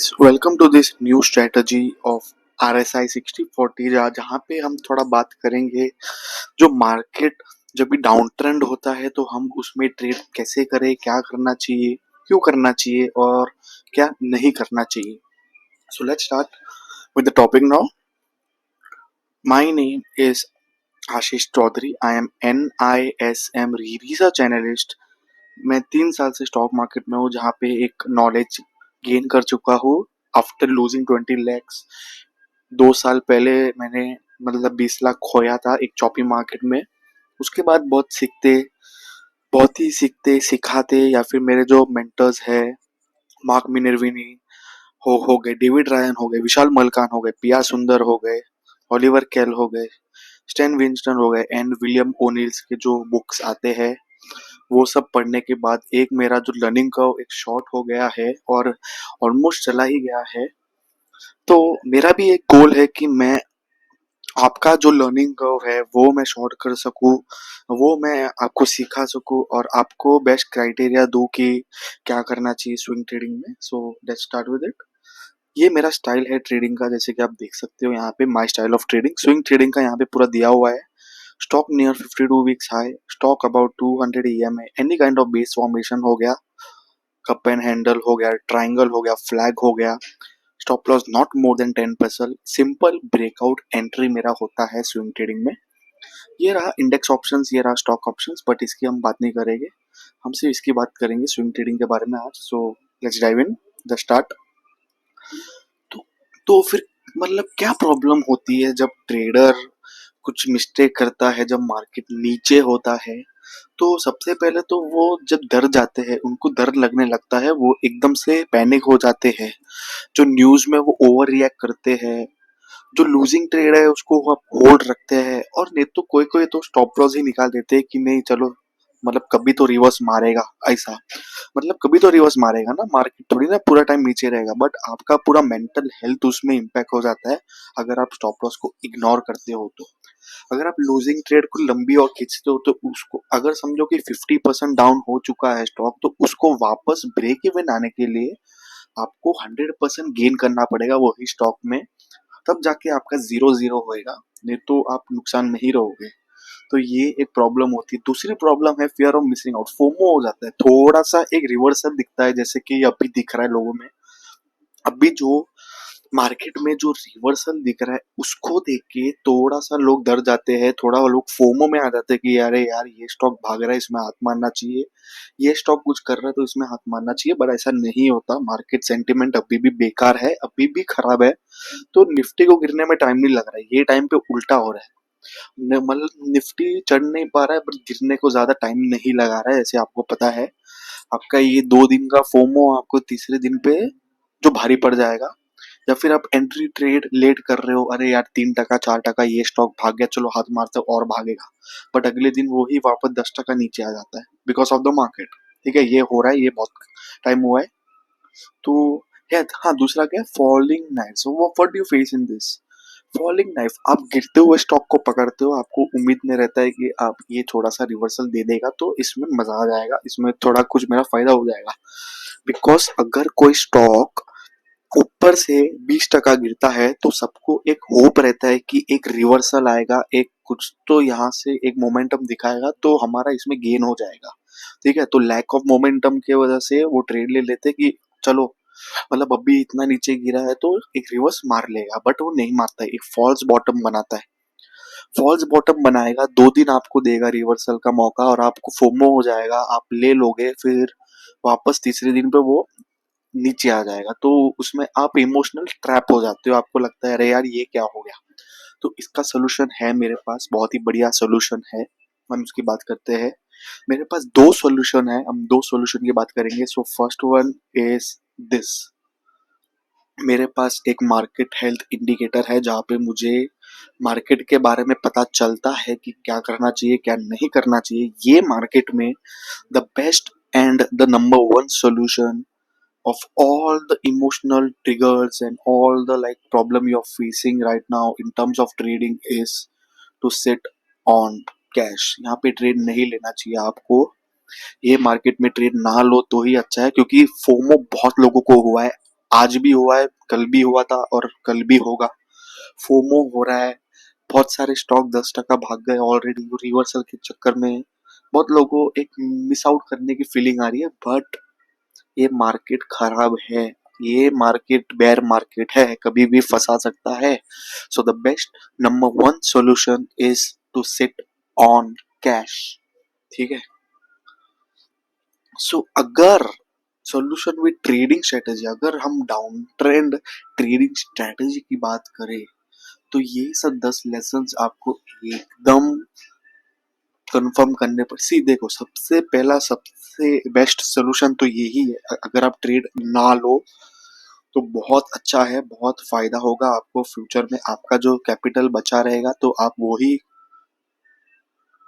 Welcome to this new strategy of RSI 60-40 जहाँ पे हम थोड़ा बात करेंगे जो मार्केट जब भी डाउन ट्रेंड होता है तो हम उसमें ट्रेड कैसे करें, क्या करना चाहिए, क्यों करना चाहिए और क्या नहीं करना चाहिए. So let's start with the topic now. My name is Ashish Chaudhary. I am NISM research analyst. मैं 3 साल से स्टॉक मार्केट में हूँ जहाँ पे एक नॉलेज गेन कर चुका हूँ आफ्टर लूजिंग 20 lakhs. 2 साल पहले मैंने 20 लाख खोया था एक चौपी मार्केट में. उसके बाद बहुत ही सीखते सिखाते या फिर मेरे जो मेंटर्स है मार्क मिनर्विनी हो गए, डेविड रायन हो गए, विशाल मलकान हो गए, पिया सुंदर हो गए, ओलिवर कैल हो गए, स्टैन विंस्टन हो गए एंड विलियम ओनिल्स के जो बुक्स आते हैं वो सब पढ़ने के बाद एक मेरा जो लर्निंग कर्व एक शॉर्ट हो गया है और ऑलमोस्ट चला ही गया है. तो मेरा भी एक गोल है कि मैं आपका जो लर्निंग कर्व है वो मैं शॉर्ट कर सकूँ, वो मैं आपको सिखा सकूँ और आपको बेस्ट क्राइटेरिया दूँ कि क्या करना चाहिए स्विंग ट्रेडिंग में. सो लेट्स स्टार्ट विद इट. ये मेरा स्टाइल है ट्रेडिंग का, जैसे कि आप देख सकते हो यहाँ पे my style of trading. Swing trading का यहाँ पे पूरा दिया हुआ है. Stock near 52 weeks high, talk about 200 EMA, any kind of base formation हो गया, कप एंड हैंडल हो गया, ट्राइंगल हो गया, फ्लैग हो गया, stop loss not more than 10%, simple breakout entry मेरा होता है स्विंग ट्रेडिंग में. ये रहा इंडेक्स ऑप्शंस, ये रहा स्टॉक ऑप्शंस, बट इसकी हम बात नहीं करेंगे. हम सिर्फ इसकी बात करेंगे स्विंग ट्रेडिंग के बारे में आज. So let's dive in the start. तो तो फिर क्या प्रॉब्लम होती है जब ट्रेडर कुछ मिस्टेक करता है जब मार्केट नीचे होता है. तो सबसे पहले तो वो जब डर जाते हैं, उनको डर लगने लगता है, वो एकदम से पैनिक हो जाते हैं, जो न्यूज में वो ओवर रिएक्ट करते हैं, जो लूजिंग ट्रेड है उसको आप होल्ड रखते हैं और नहीं तो कोई कोई तो स्टॉप लॉस ही निकाल देते हैं कि नहीं चलो कभी तो रिवर्स मारेगा ऐसा. कभी तो रिवर्स मारेगा ना, मार्केट थोड़ी ना पूरा टाइम नीचे रहेगा, बट आपका पूरा मेंटल हेल्थ उसमें इम्पैक्ट हो जाता है अगर आप स्टॉप लॉस को इग्नोर करते हो तो. अगर आप लूजिंग ट्रेड को लंबी और खींचते हो तो उसको अगर समझो कि 50% डाउन हो चुका है स्टॉक तो उसको वापस ब्रेक इवन आने के लिए आपको 100% गेन करना पड़ेगा वही स्टॉक में, तब जाके आपका 0-0 होएगा, नहीं तो आप नुकसान में ही रहोगे. तो ये एक प्रॉब्लम होती है. दूसरी प्रॉब्लम है fear of missing out, FOMO हो जाता है. थोड़ा सा एक रिवर्सल दिखता है जैसे कि अभी दिख रहा है लोगों में. अभी जो मार्केट में जो रिवर्सल दिख रहा है उसको देख के थोड़ा सा लोग डर जाते हैं, थोड़ा लोग फोमो में आ जाते हैं कि अरे यार ये स्टॉक भाग रहा है इसमें हाथ मारना चाहिए, ये स्टॉक कुछ कर रहा है तो इसमें हाथ मारना चाहिए. बट ऐसा नहीं होता. मार्केट सेंटिमेंट अभी भी बेकार है, अभी भी खराब है. तो निफ्टी को गिरने में टाइम नहीं लग रहा है, ये टाइम पे उल्टा हो रहा है. निफ्टी चढ़ नहीं पा रहा है पर गिरने को ज्यादा टाइम नहीं लगा रहा है, ऐसे आपको पता है. आपका ये 2 दिन का फोमो आपको तीसरे दिन पे जो भारी पड़ जाएगा. या फिर आप एंट्री ट्रेड लेट कर रहे हो, अरे यार 3 टका 4 टका ये स्टॉक भाग गया, चलो हाथ मारते हो और भागेगा, बट अगले दिन वो ही वापस 10 टका नीचे आ जाता है बिकॉज ऑफ द मार्केट. ठीक है, ये हो रहा है, ये बहुत टाइम हुआ है. तो है. हाँ, दूसरा क्या है, falling knife. What do you face in this falling knife? आप गिरते हुए स्टॉक को पकड़ते हो, आपको उम्मीद में रहता है कि आप ये थोड़ा सा रिवर्सल दे देगा तो इसमें मजा आ जाएगा, इसमें थोड़ा कुछ मेरा फायदा हो जाएगा. बिकॉज अगर कोई स्टॉक ऊपर से 20 टका गिरता है तो सबको एक होप रहता है कि एक रिवर्सल आएगा, एक कुछ तो यहाँ से एक मोमेंटम दिखाएगा तो हमारा इसमें गेन हो जाएगा. ठीक है, तो लैक ऑफ मोमेंटम की वजह से वो ट्रेड ले लेते कि चलो अभी इतना नीचे गिरा है तो एक रिवर्स मार लेगा, बट वो नहीं मारता है, एक फॉल्स बॉटम बनाता है. फॉल्स बॉटम बनाएगा, 2 दिन आपको देगा रिवर्सल का मौका और आपको फोमो हो जाएगा, आप ले लोगे, फिर वापस तीसरे दिन पे वो नीचे आ जाएगा. तो उसमें आप इमोशनल ट्रैप हो जाते हो, आपको लगता है अरे यार ये क्या हो गया. तो इसका सोल्यूशन है मेरे पास, बहुत ही बढ़िया सोल्यूशन है. हम उसकी बात करते हैं. मेरे पास 2 सोल्यूशन है, हम 2 सोल्यूशन की बात करेंगे. So first one is this. मेरे पास एक मार्केट हेल्थ इंडिकेटर है जहाँ पे मुझे मार्केट के बारे में पता चलता है कि क्या करना चाहिए क्या नहीं करना चाहिए. ये मार्केट में the best and the number one solution of all the emotional triggers and all the problem you're facing right now in terms of trading is to sit on cash. यहाँ पे ट्रेड नहीं लेना चाहिए आपको. ये market में trade ना लो तो ही अच्छा है, क्योंकि फोमो बहुत लोगों को हुआ है. आज भी हुआ है, कल भी हुआ था और कल भी होगा। फोमो हो रहा है, बहुत सारे स्टॉक 10% भाग गए ऑलरेडी रिवर्सल के चक्कर में। बहुत लोगों को एक मिस आउट करने की फीलिंग आ रही है, बट ये मार्केट खराब है, ये मार्केट बेयर मार्केट है, कभी भी फंसा सकता है। So the best number one solution is to sit on cash. ठीक है। सो अगर सॉल्यूशन विद ट्रेडिंग स्ट्रेटेजी, अगर हम डाउन ट्रेंड ट्रेडिंग स्ट्रेटेजी की बात करें, तो ये सब 10 लेसन्स आपको एकदम कंफर्म करने पर सी देखो, सबसे पहला सबसे बेस्ट सोल्यूशन तो यही है, अगर आप ट्रेड ना लो तो बहुत अच्छा है, बहुत फायदा होगा आपको फ्यूचर में। आपका जो कैपिटल बचा रहेगा तो आप वो ही,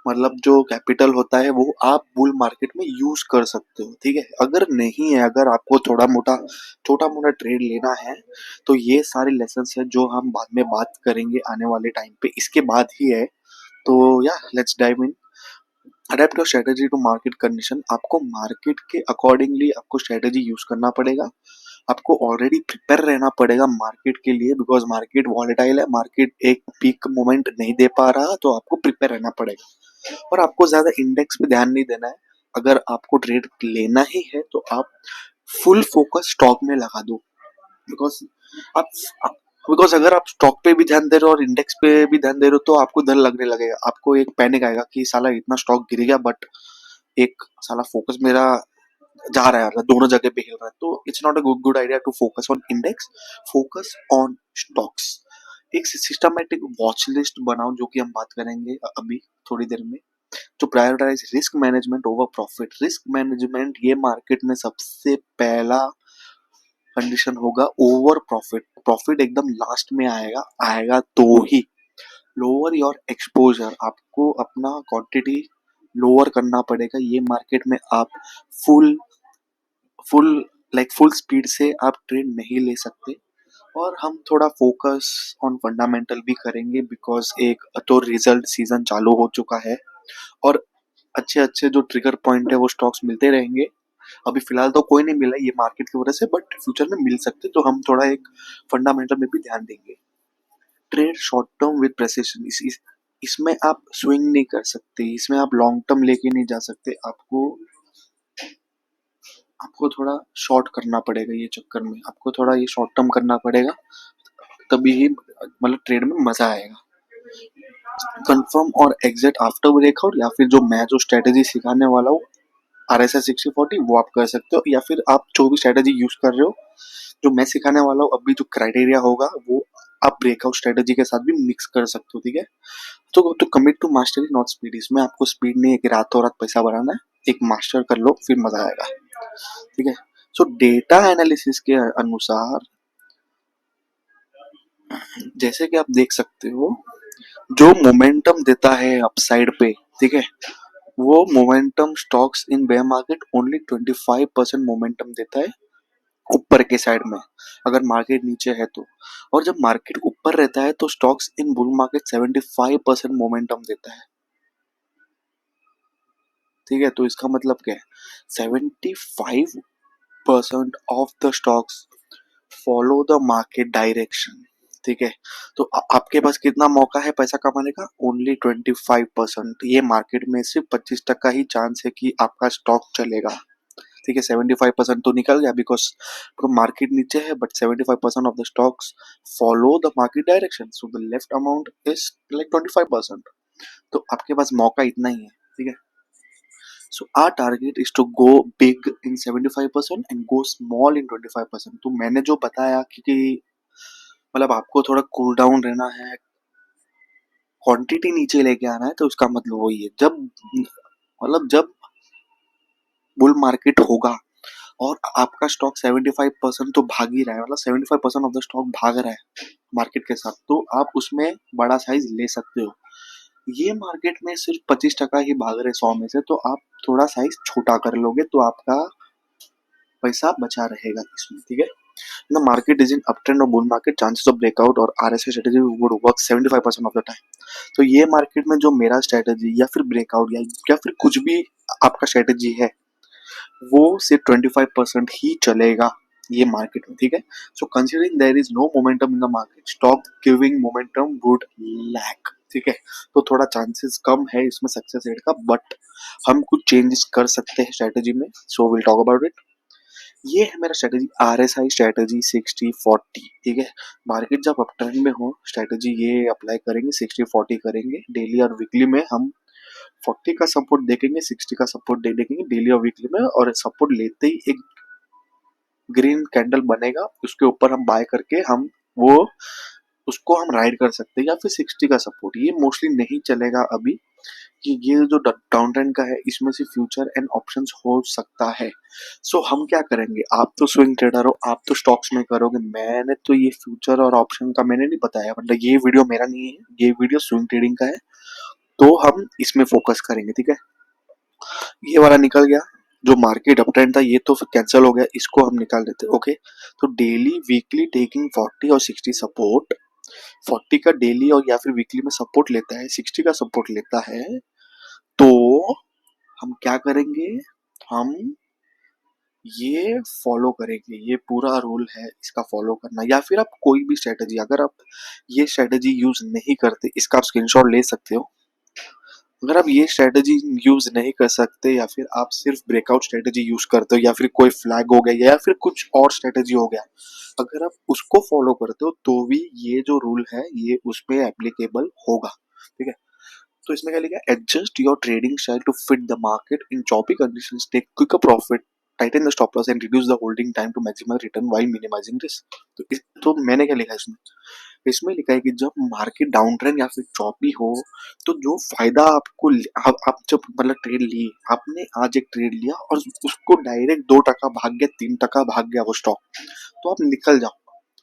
मतलब जो कैपिटल होता है वो आप बुल मार्केट में यूज कर सकते हो। ठीक है। अगर नहीं है, अगर आपको छोटा मोटा ट्रेड लेना है, तो ये सारे लेसन है जो हम बाद में बात करेंगे आने वाले टाइम पे, इसके बाद ही है। तो yeah let's dive in. Adapt your strategy to market condition. आपको मार्केट के अकॉर्डिंगली आपको स्ट्रेटेजी यूज करना पड़ेगा। आपको ऑलरेडी प्रिपेयर रहना पड़ेगा मार्केट के लिए, बिकॉज मार्केट वॉलेटाइल है, मार्केट एक पीक मोमेंट नहीं दे पा रहा, तो आपको प्रिपेयर रहना पड़ेगा। और आपको ज्यादा इंडेक्स पे ध्यान नहीं देना है। अगर आपको ट्रेड लेना ही है तो आप फुल फोकस स्टॉक में लगा दो, बिकॉज आप बिकॉज अगर आप स्टॉक पे भी ध्यान दे रहे हो और इंडेक्स पे भी ध्यान दे रहे हो तो आपको डर लगने लगेगा, आपको एक पैनिक आएगा कि साला इतना स्टॉक गिर गया, बट एक साला फोकस मेरा जा रहा है, मतलब दोनों जगह पे हिल रहा है। तो it's not a good idea to focus on index, focus on stocks. एक सिस्टमेटिक वॉच लिस्ट बनाओ, जो कि हम बात करेंगे अभी थोड़ी देर में। तो prioritise risk management over profit. Risk management ये मार्केट में सबसे पहला कंडीशन होगा ओवर प्रॉफिट। प्रॉफिट एकदम लास्ट में आएगा, आएगा तो ही। लोअर योर एक्सपोजर, आपको अपना क्वांटिटी लोअर करना पड़ेगा। ये मार्केट में आप फुल फुल फुल स्पीड से आप ट्रेड नहीं ले सकते। और हम थोड़ा फोकस ऑन फंडामेंटल भी करेंगे, बिकॉज एक तो रिजल्ट सीजन चालू हो चुका है और अच्छे अच्छे जो ट्रिगर पॉइंट है वो स्टॉक्स मिलते रहेंगे। अभी फिलहाल तो कोई नहीं मिला ये मार्केट की वजह से, बट फ्यूचर में मिल सकते, तो हम थोड़ा एक फंडामेंटल में भी ध्यान देंगे। Trade short term with precision. इसमें आप स्विंग नहीं कर सकते, इसमें आप लॉन्ग टर्म लेके नहीं जा सकते। आपको थोड़ा शॉर्ट करना पड़ेगा, ये चक्कर में आपको थोड़ा ये शॉर्ट टर्म करना पड़ेगा, तभी ही मतलब ट्रेड में मजा आएगा। कंफर्म और एग्जिट आफ्टर ब्रेकआउट, या फिर जो मैं जो स्ट्रेटेजी सिखाने वाला हूँ RSI 60/40, वो आप कर सकते हो, या फिर आप जो भी स्ट्रेटेजी यूज कर रहे हो, जो मैं सिखाने वाला हूँ अभी, जो क्राइटेरिया होगा वो आप ब्रेकआउट स्ट्रेटेजी के साथ भी मिक्स कर सकते हो। ठीक है। तो commit to mastery not speed. इसमें आपको स्पीड नहीं है कि रातों रात पैसा बनाना है, एक मास्टर कर लो फिर मजा आएगा। ठीक है। सो डेटा एनालिसिस के अनुसार, जैसे कि आप देख सकते हो, जो मोमेंटम देता है अपसाइड पे, ठीक है, वो momentum stocks in bear market only 25% momentum देता है ऊपर के साइड में, अगर मार्केट नीचे है तो। और जब मार्केट ऊपर रहता है तो स्टॉक्स इन बुल मार्केट 75% मोमेंटम देता है। ठीक है। तो इसका मतलब क्या है, 75% of the stocks follow the market direction. ठीक है। तो आपके पास कितना मौका है पैसा कमाने का, ओनली 25%। ये मार्केट में सिर्फ 25% ही चांस है कि आपका स्टॉक चलेगा। ठीक है। 75% तो निकल गया, बिकॉज मार्केट नीचे है, but 75% of the stocks follow the market direction, so the left amount is 25%। तो आपके पास मौका इतना ही है। ठीक है। So our target is to go big in 75% and go small in 25%। तो मैंने जो बताया कि मतलब आपको थोड़ा कूल डाउन रहना है, क्वांटिटी नीचे लेके आना है, तो उसका मतलब वही है, जब बुल मार्केट होगा और आपका स्टॉक 75% तो भाग ही रहा है, मतलब 75% ऑफ द स्टॉक भाग रहा है मार्केट के साथ, तो आप उसमें बड़ा साइज ले सकते हो। ये मार्केट में सिर्फ 25% ही भाग रहे 100 में से, तो आप थोड़ा साइज छोटा कर लोगे तो आपका पैसा बचा रहेगा इसमें। ठीक है। The market is in uptrend or bull market, chances of breakout और RSI strategy would work 75% of the time। तो ये मार्केट में जो मेरा स्ट्रेटेजी या फिर ब्रेकआउट या फिर कुछ भी आपका स्ट्रेटेजी है, वो सिर्फ 25% ही चलेगा। ये मार्केट में, ठीक है। So considering there is no momentum in the market, stock giving momentum would lack, ठीक है। तो थोड़ा चांसेस कम है इसमें सक्सेस रेट का, बट हम कुछ चेंजेस कर सकते हैं स्ट्रेटेजी में, so will talk about it. ये है मेरा स्ट्रेटेजी, RSI स्ट्रेटेजी 60-40, ठीक है। मार्केट जब अप ट्रेंड में हो, स्ट्रेटेजी ये अप्लाई करेंगे, 60-40 करेंगे डेली और वीकली में। हम 40 का सपोर्ट देखेंगे, 60 का सपोर्ट दे देखेंगे डेली और वीकली में, और सपोर्ट लेते ही एक ग्रीन कैंडल बनेगा, उसके ऊपर हम बाय करके हम वो उसको हम राइड कर सकते हैं, या फिर 60 का सपोर्ट। ये मोस्टली नहीं चलेगा अभी, कि ये जो डाउन ट्रेंड का है इसमें से फ्यूचर एंड ऑप्शंस हो सकता है। सो हम क्या करेंगे, आप तो स्विंग ट्रेडर हो, आप तो स्टॉक्स में करोगे, मैंने तो ये फ्यूचर और ऑप्शन का मैंने नहीं बताया, मतलब ये वीडियो मेरा नहीं है, ये वीडियो स्विंग ट्रेडिंग का है, तो हम इसमें फोकस करेंगे, ठीक है। ये वाला निकल गया, जो मार्केट अप ट्रेंड था ये तो कैंसिल हो गया, इसको हम निकाल देते हैं, ओके। तो डेली वीकली टेकिंग 40 और 60 सपोर्ट, 40 का डेली और या फिर वीकली में सपोर्ट लेता है, 60 का सपोर्ट लेता है, तो हम क्या करेंगे, हम ये फॉलो करेंगे, ये पूरा रूल है इसका फॉलो करना। या फिर आप कोई भी स्ट्रेटेजी, अगर आप ये स्ट्रेटेजी यूज नहीं करते, इसका आप स्क्रीनशॉट ले सकते हो। अगर आप ये स्ट्रेटेजी यूज नहीं कर सकते, या फिर आप सिर्फ ब्रेकआउट स्ट्रेटेजी यूज करते हो, या फिर कोई फ्लैग हो गया, या फिर कुछ और स्ट्रेटेजी हो गया, अगर आप उसको फॉलो करते हो तो भी ये जो रूल है ये उसमें एप्लीकेबल होगा, ठीक है। तो इसमें क्या लिखा है, adjust your trading style to fit the market in choppy conditions, take quicker profit, tighten the stop loss and reduce the holding time to maximise return while minimising risk. तो मैंने क्या लिखा है इसमें, इसमें लिखा है कि जब मार्केट डाउन ट्रेंड या फिर चॉपी हो, तो जो फायदा आपको आप जब मतलब ट्रेड लिए, आपने आज एक ट्रेड लिया और उसको डायरेक्ट 2 टका भाग गया, 3 टका भाग गया वो स्टॉक, तो आप निकल जाओ,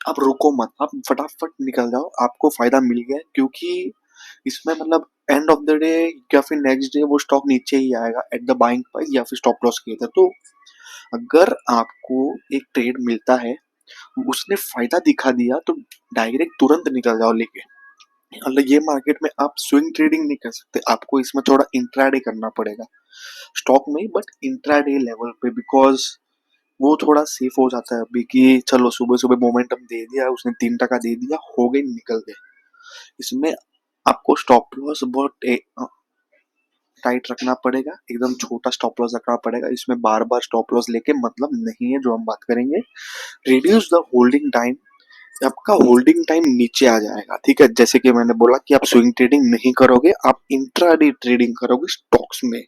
आप रुको मत, आप फटाफट निकल जाओ, आपको फायदा मिल गया। क्योंकि इसमें मतलब एंड ऑफ द डे या फिर नेक्स्ट डे वो स्टॉक नीचे ही आएगा एट द बाइंग प्राइस या फिर स्टॉप लॉस किया था। तो अगर आपको एक ट्रेड मिलता है, उसने फायदा दिखा दिया, तो डायरेक्ट तुरंत निकल जाओ लेके। मतलब ये मार्केट में आप स्विंग ट्रेडिंग नहीं कर सकते, आपको इसमें थोड़ा इंट्राडे करना पड़ेगा स्टॉक में, बट इंट्राडे लेवल पे, बिकॉज वो थोड़ा सेफ हो जाता है अभी, कि चलो सुबह सुबह मोमेंटम दे दिया, उसने 3 टका दे दिया, हो गई, निकल गए। इसमें आपको स्टॉप लॉस बहुत टाइट रखना पड़ेगा, एकदम छोटा स्टॉप लॉस रखना पड़ेगा, इसमें बार बार स्टॉप लॉस लेके मतलब नहीं है, जो हम बात करेंगे। रिड्यूस द होल्डिंग टाइम, आपका होल्डिंग टाइम नीचे आ जाएगा, ठीक है। जैसे कि मैंने बोला कि आप स्विंग ट्रेडिंग नहीं करोगे, आप इंट्राडे ट्रेडिंग करोगे स्टॉक्स में।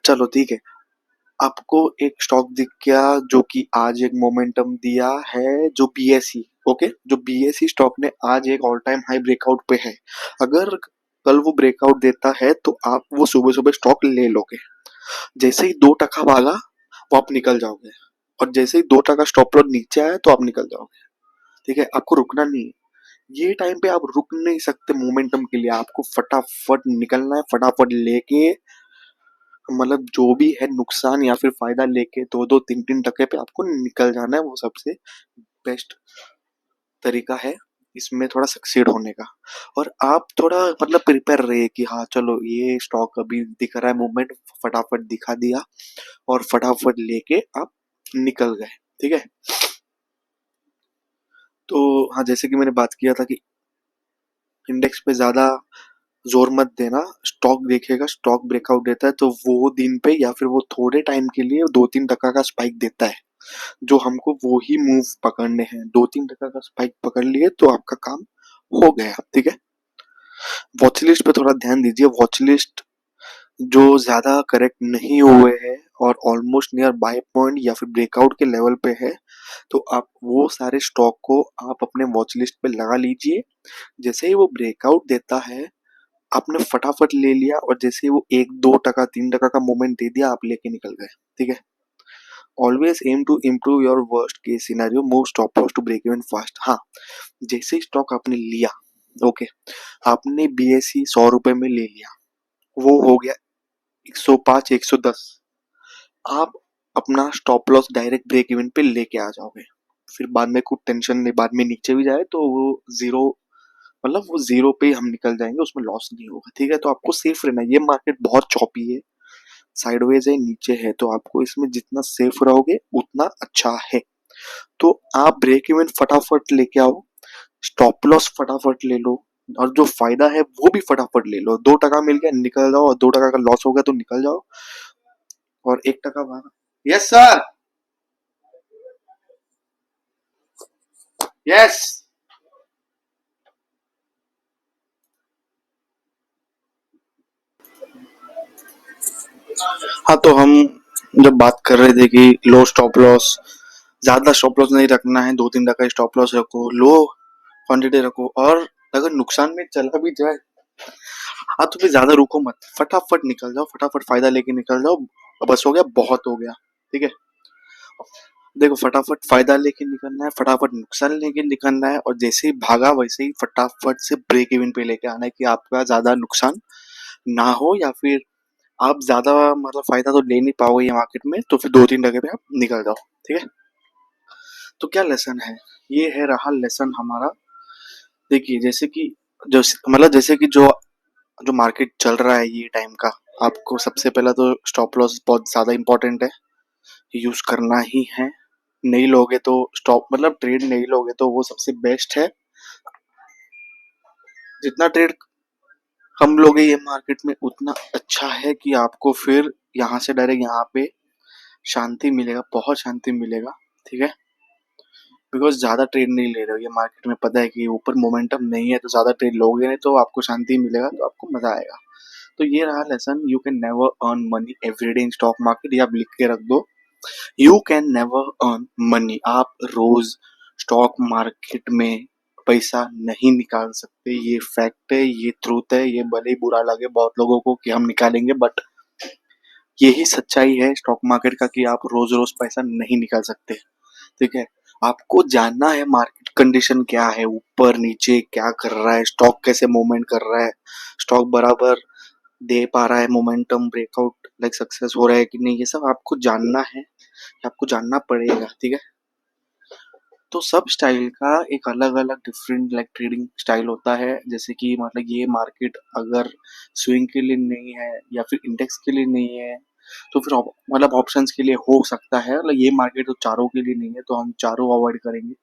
चलो ठीक है, आपको एक स्टॉक दिख गया जो कि आज एक मोमेंटम दिया है, जो BSE, ओके, जो BSE स्टॉक ने आज एक ऑल टाइम हाई ब्रेकआउट पे है। अगर कल वो ब्रेकआउट देता है तो आप वो सुबह सुबह स्टॉक ले लोगे, जैसे ही 2 टका भागा वो आप निकल जाओगे, और जैसे ही 2 टका स्टॉप लॉस नीचे आया तो आप निकल जाओगे, ठीक है। आपको रुकना नहीं है, ये टाइम पे आप रुक नहीं सकते मोमेंटम के लिए, आपको फटाफट निकलना है, फटाफट लेके मतलब जो भी है नुकसान या फिर फायदा लेके 2-2, 3-3 टके पे आपको निकल जाना है, वो सबसे बेस्ट तरीका है इसमें थोड़ा सक्सीड होने का। और आप थोड़ा मतलब प्रिपेयर रहिए कि हाँ चलो ये स्टॉक अभी दिख रहा है मूवमेंट, फटाफट दिखा दिया और फटाफट लेके आप निकल गए, ठीक है। तो हाँ, जैसे कि मैंने बात किया था कि इंडेक्स पे ज्यादा जोर मत देना, स्टॉक देखेगा, स्टॉक ब्रेकआउट देता है तो वो दिन पे या फिर वो थोड़े टाइम के लिए 2-3 टका का स्पाइक देता है, जो हमको वो ही मूव पकड़ने हैं। 2-3 टका का स्पाइक पकड़ लिए तो आपका काम हो गया, ठीक है। वॉच लिस्ट पे थोड़ा ध्यान दीजिए, वॉच लिस्ट जो ज्यादा करेक्ट नहीं हुए हैं और ऑलमोस्ट नियर बाय पॉइंट या फिर ब्रेकआउट के लेवल पे है, तो आप वो सारे स्टॉक को आप अपने वॉच लिस्ट पे लगा लीजिए। जैसे ही वो ब्रेकआउट देता है, आपने फटाफट ले लिया, और जैसे ही वो 1-2 टका 3 टका का मोमेंट दे दिया, आप लेके निकल गए, ठीक है। Always aim to improve your worst case scenario, move stop loss to break even fast. हाँ, जैसे ही स्टॉक आपने लिया, ओके, आपने BSE 100 रुपए में ले लिया, वो हो गया 105 110, आप अपना stop loss direct break even पे लेके आ जाओगे। फिर बाद में कुछ टेंशन नहीं, बाद में नीचे भी जाए तो वो जीरो, मतलब वो जीरो पे ही हम निकल जाएंगे, उसमें लॉस नहीं होगा, ठीक है। तो आपको सेफ रहना है, ये मार्केट बहुत चौपी है, साइडवेज है, नीचे है, तो आपको इसमें जितना सेफ रहोगे उतना अच्छा है। तो आप ब्रेक इवन फटाफट लेके आओ, स्टॉप लॉस फटाफट ले लो, और जो फायदा है वो भी फटाफट ले लो। 2 टका मिल गया निकल जाओ, और 2 टका का लॉस हो गया तो निकल जाओ, और 1 टका वहां। Yes sir. यस। हाँ, तो हम जब बात कर रहे थे कि लो स्टॉप लॉस, ज्यादा स्टॉप लॉस नहीं रखना है, 2-3 टका स्टॉप लॉस रखो, लो क्वांटिटी रखो, और अगर नुकसान में चला भी जाए, हाँ तो फिर ज्यादा रुको मत, फटाफट निकल जाओ, फटाफट फायदा लेके निकल जाओ, बस हो गया, बहुत हो गया। ठीक है, देखो फटाफट फायदा लेके निकलना है, फटाफट नुकसान लेके निकलना है, और जैसे ही भागा वैसे ही फटाफट से ब्रेक इवन पे लेके आना है कि आपका ज्यादा नुकसान ना हो, या फिर आप ज्यादा मतलब फायदा तो ले नहीं पाओगे ये मार्केट में, तो फिर 2-3 टके पे आप निकल जाओ। ठीक है, तो क्या लेसन है, ये है रहा लेसन हमारा। देखिए जैसे कि जो मतलब जैसे कि जो जो मार्केट चल रहा है ये टाइम का, आपको सबसे पहला तो स्टॉप लॉस बहुत ज्यादा इंपॉर्टेंट है, यूज करना ही है। नहीं लोगे तो स्टॉप मतलब ट्रेड नहीं लोगे तो वो सबसे बेस्ट है। जितना ट्रेड हम लोगे ये मार्केट में उतना अच्छा है कि आपको फिर यहाँ से डायरेक्ट यहाँ पे शांति मिलेगा, बहुत शांति मिलेगा। ठीक है, बिकॉज ज्यादा ट्रेड नहीं ले रहे हो, ये मार्केट में पता है कि ऊपर मोमेंटम नहीं है, तो ज्यादा ट्रेड लोगे नहीं तो आपको शांति मिलेगा, तो आपको मजा आएगा। तो ये रहा lesson, you can never earn money everyday in stock market, ये आप लिख के रख दो। You can never earn money, आप रोज स्टॉक मार्केट में पैसा नहीं निकाल सकते, ये फैक्ट है, ये ट्रूथ है, ये भले ही बुरा लगे बहुत लोगों को कि हम निकालेंगे, बट यही सच्चाई है स्टॉक मार्केट का कि आप रोज रोज पैसा नहीं निकाल सकते। ठीक है, आपको जानना है मार्केट कंडीशन क्या है, ऊपर नीचे क्या कर रहा है, स्टॉक कैसे मूवमेंट कर रहा है, स्टॉक बराबर दे पा रहा है, मोमेंटम ब्रेकआउट लाइक सक्सेस हो रहा है कि नहीं, ये सब आपको जानना है, आपको जानना पड़ेगा। ठीक है, तो सब स्टाइल का एक अलग अलग डिफरेंट लाइक ट्रेडिंग स्टाइल होता है, जैसे कि मतलब ये मार्केट अगर स्विंग के लिए नहीं है या फिर इंडेक्स के लिए नहीं है, तो फिर मतलब ऑप्शंस के लिए हो सकता है, मतलब ये मार्केट तो चारों के लिए नहीं है, तो हम चारों अवॉइड करेंगे।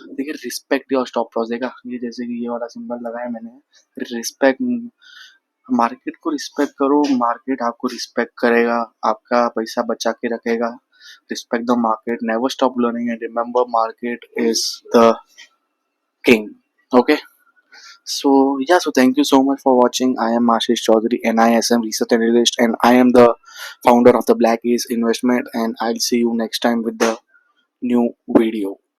देखिए रिस्पेक्ट योर स्टॉप लॉस, देखा ये जैसे कि ये वाला सिंबल लगाया मैंने, रिस्पेक्ट, मार्केट को रिस्पेक्ट करो, मार्केट आपको रिस्पेक्ट करेगा, आपका पैसा बचा के रखेगा। Respect the market, never stop learning, and remember market is the king. Okay, so yeah, so thank you so much for watching. I am Ashish Chaudhary, NISM research analyst, and I am the founder of the Black Ace Investment, and I'll see you next time with the new video.